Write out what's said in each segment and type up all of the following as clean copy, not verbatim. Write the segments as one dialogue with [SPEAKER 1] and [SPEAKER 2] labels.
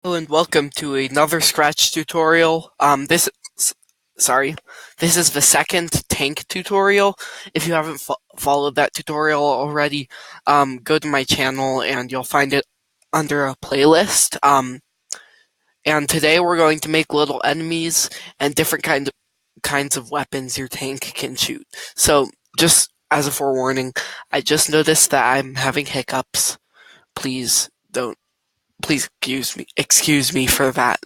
[SPEAKER 1] Hello and welcome to another Scratch tutorial. This is the second tank tutorial. If you haven't followed that tutorial already, go to my channel and you'll find it under a playlist. And today we're going to make little enemies and different kinds of weapons your tank can shoot. So, just as a forewarning, I just noticed that I'm having hiccups. Please don't. Please excuse me for that.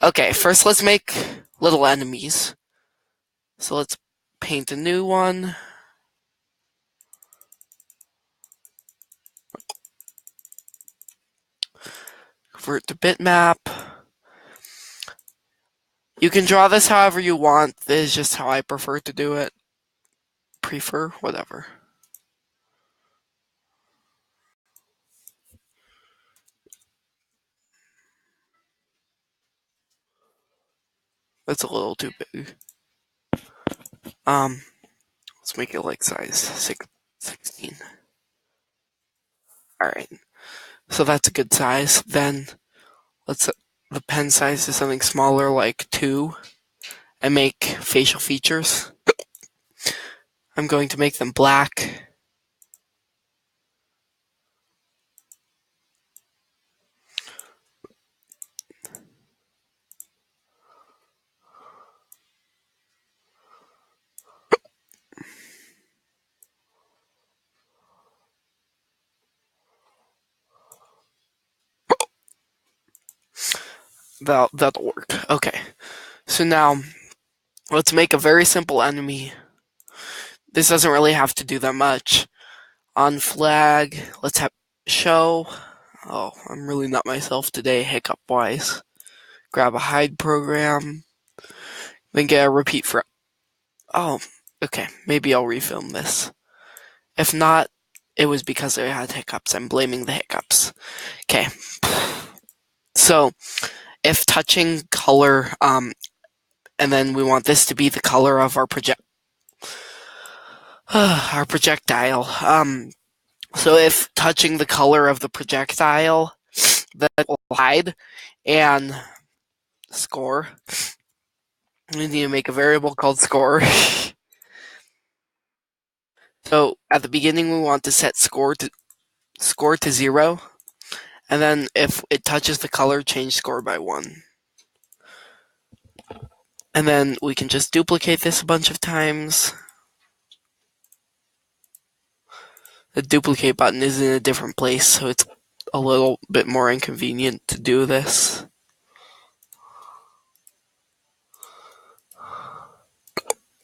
[SPEAKER 1] Okay, first let's make little enemies. So let's paint a new one. Convert to bitmap. You can draw this however you want. This is just how I prefer to do it. Whatever. That's a little too big. Let's make it like size 16. Alright, so that's a good size. Then let's set the pen size to something smaller like 2 and make facial features. I'm going to make them black. That'll work. Okay, so now let's make a very simple enemy. This doesn't really have to do that much. On flag, let's have show. Oh, I'm really not myself today, hiccup wise. Grab a hide program, then get a repeat for. Oh, okay, maybe I'll refilm this. If not, it was because I had hiccups. I'm blaming the hiccups. Okay. So, if touching color, and then we want this to be the color of our projectile. So if touching the color of the projectile, that will hide and score. We need to make a variable called score. So at the beginning, we want to set score to 0, and then if it touches the color, change score by 1. And then we can just duplicate this a bunch of times. The duplicate button is in a different place, so it's a little bit more inconvenient to do this.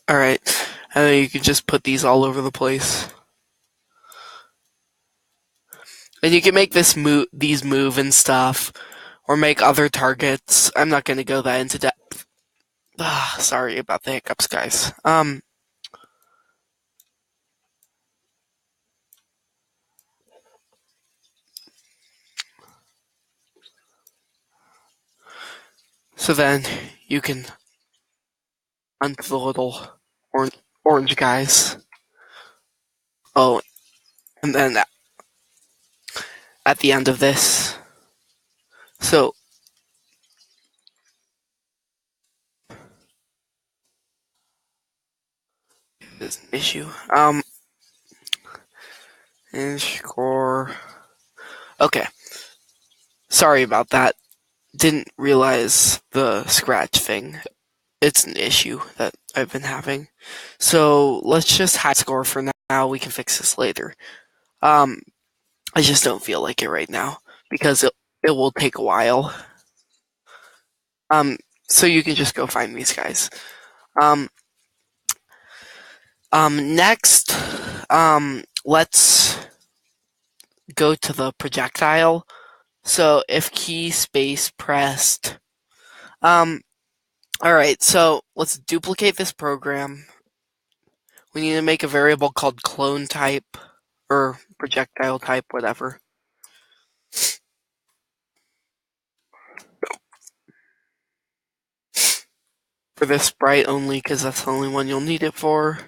[SPEAKER 1] Alright, and then you can just put these all over the place. And you can make these move and stuff, or make other targets. I'm not going to go that into depth. Sorry about the hiccups, guys. So then you can hunt the little orange guys. Oh, and then at the end of this, so there's an issue. And score. Okay. Sorry about that. Didn't realize the scratch thing. It's an issue that I've been having. So let's just hide score for now. We can fix this later. I just don't feel like it right now because it will take a while. So you can just go find these guys. Next, let's go to the projectile. So if key space pressed, alright, so let's duplicate this program. We need to make a variable called clone type, or projectile type, whatever. For this sprite only, because that's the only one you'll need it for.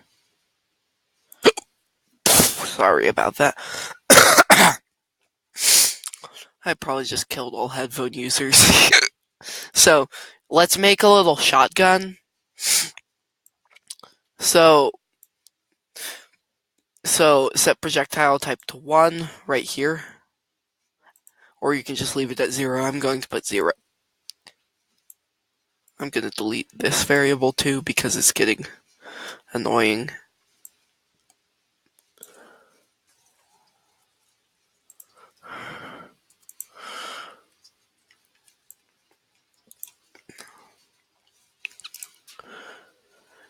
[SPEAKER 1] Sorry about that. I probably just killed all headphone users. So, let's make a little shotgun. So set projectile type to 1 right here. Or you can just leave it at 0. I'm going to put 0. I'm going to delete this variable too because it's getting annoying.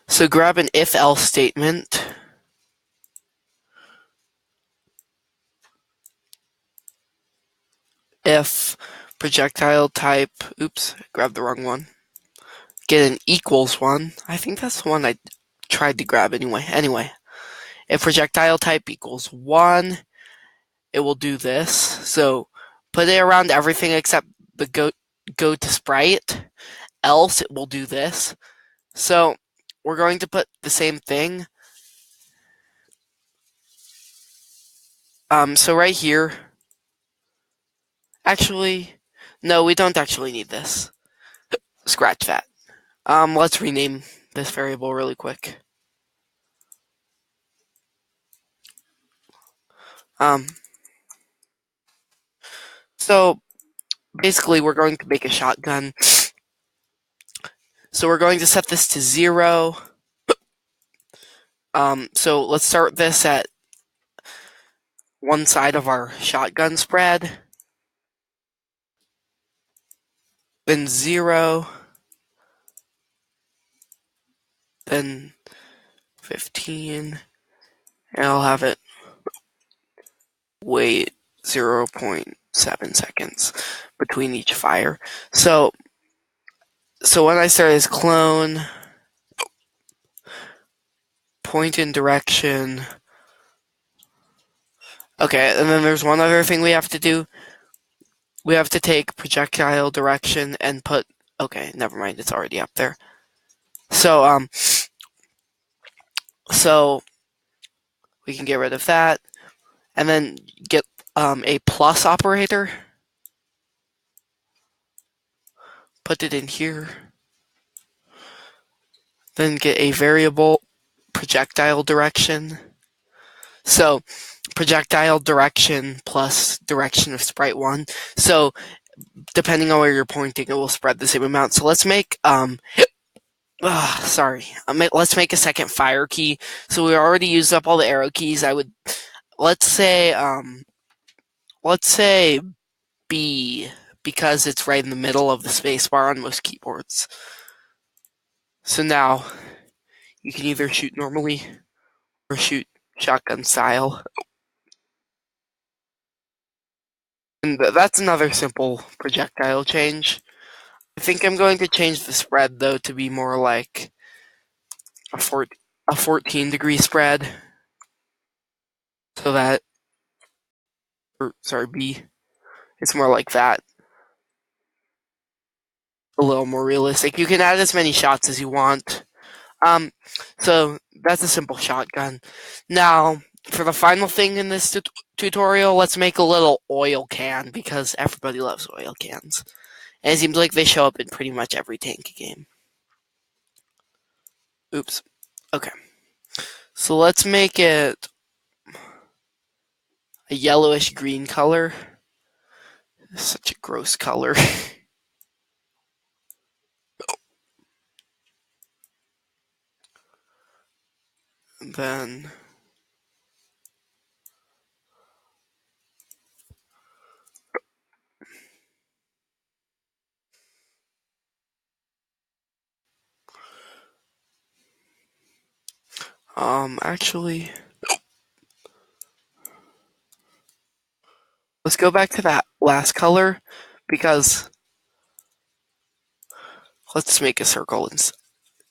[SPEAKER 1] So grab an if-else statement. If projectile type, oops, grab the wrong one. Get an equals one. I think that's the one I tried to grab anyway. Anyway, if projectile type equals 1, it will do this. So put it around everything except the go to sprite, else it will do this. So we're going to put the same thing. So right here, actually, no, we don't actually need this. Scratch that. Let's rename this variable really quick. So basically we're going to make a shotgun. So we're going to set this to 0. So let's start this at one side of our shotgun spread. Then 0. Then 15. And I'll have it wait 0.7 seconds between each fire. So when I start as clone, point in direction. Okay, and then there's one other thing we have to do. We have to take projectile direction and put. Okay, never mind. It's already up there. So we can get rid of that, and then get a plus operator. Put it in here. Then get a variable projectile direction. So projectile direction plus direction of sprite 1. So depending on where you're pointing, it will spread the same amount. So let's make let's make a second fire key. So we already used up all the arrow keys. Let's say B, because it's right in the middle of the spacebar on most keyboards. So now you can either shoot normally or shoot shotgun style. And that's another simple projectile change. I think I'm going to change the spread though to be more like a 14-degree spread. So that, B, it's more like that. A little more realistic. You can add as many shots as you want. So that's a simple shotgun. Now, for the final thing in this tutorial, let's make a little oil can, because everybody loves oil cans. And it seems like they show up in pretty much every tank game. Oops. Okay. So let's make it a yellowish green color. Such a gross color. And then actually, let's go back to that last color, because let's make a circle.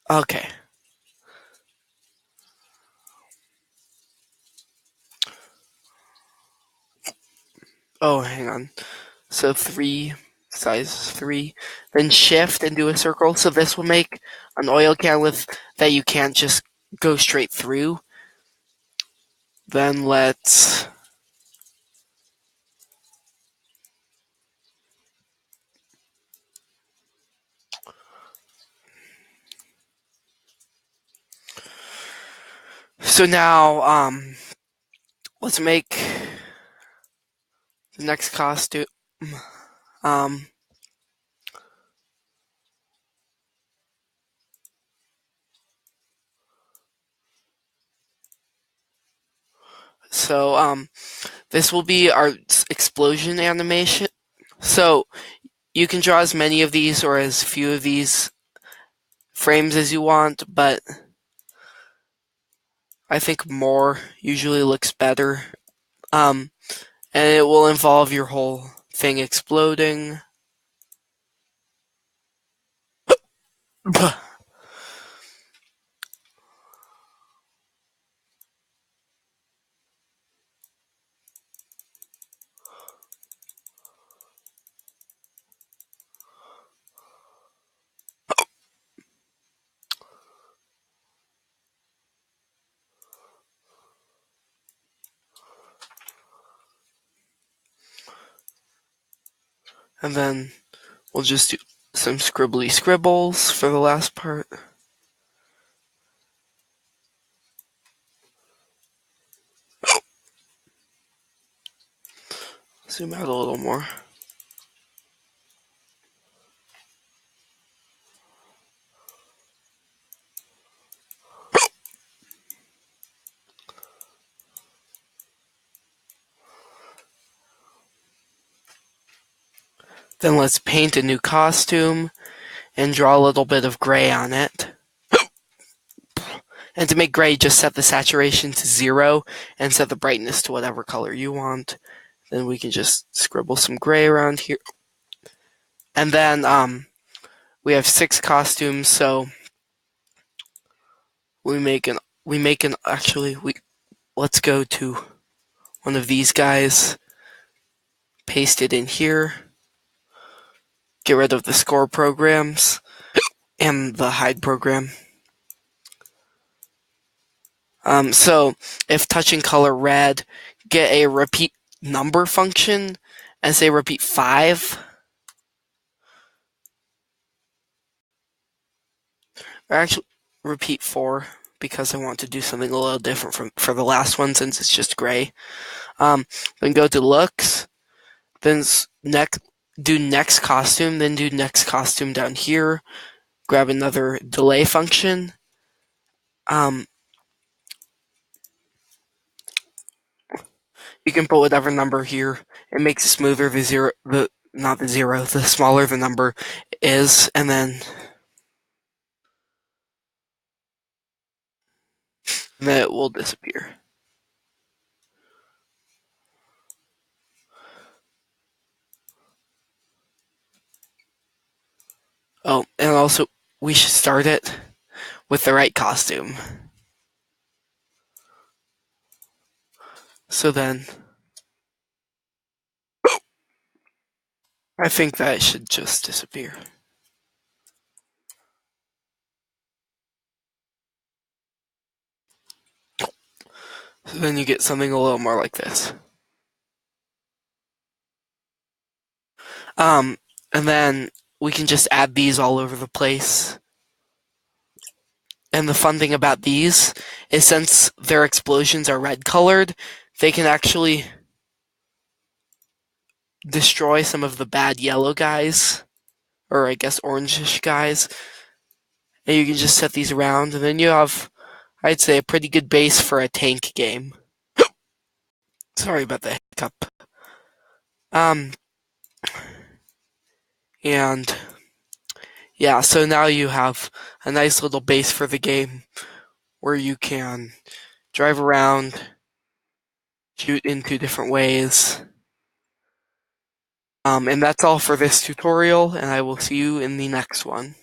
[SPEAKER 1] Okay. Oh, hang on. So 3, size 3, then shift and do a circle. So this will make an oil can that you can't just go straight through. Then let's So now, let's make the next costume. Um, so, this will be our explosion animation. So, you can draw as many of these or as few of these frames as you want, but I think more usually looks better. And it will involve your whole thing exploding. And then we'll just do some scribbly scribbles for the last part. Zoom out a little more. Then let's paint a new costume and draw a little bit of gray on it. And to make gray, just set the saturation to 0 and set the brightness to whatever color you want. Then we can just scribble some gray around here. And then we have 6 costumes, so let's go to one of these guys, paste it in here, get rid of the score programs and the hide program. So if touching color red, get a repeat number function and say repeat 5. Or actually repeat 4 because I want to do something a little different for the last one since it's just gray. Then go to looks, then do next costume, then do next costume down here. Grab another delay function. You can put whatever number here. It makes it smoother the smaller the number is, and then it will disappear. Oh, and also we should start it with the right costume. So then I think that should just disappear. So then you get something a little more like this. And then we can just add these all over the place. And the fun thing about these is since their explosions are red colored, they can actually destroy some of the bad yellow guys, or I guess orangish guys. And you can just set these around, and then you have, I'd say, a pretty good base for a tank game. Sorry about the hiccup. And yeah, so now you have a nice little base for the game where you can drive around, shoot in 2 different ways. And that's all for this tutorial, and I will see you in the next one.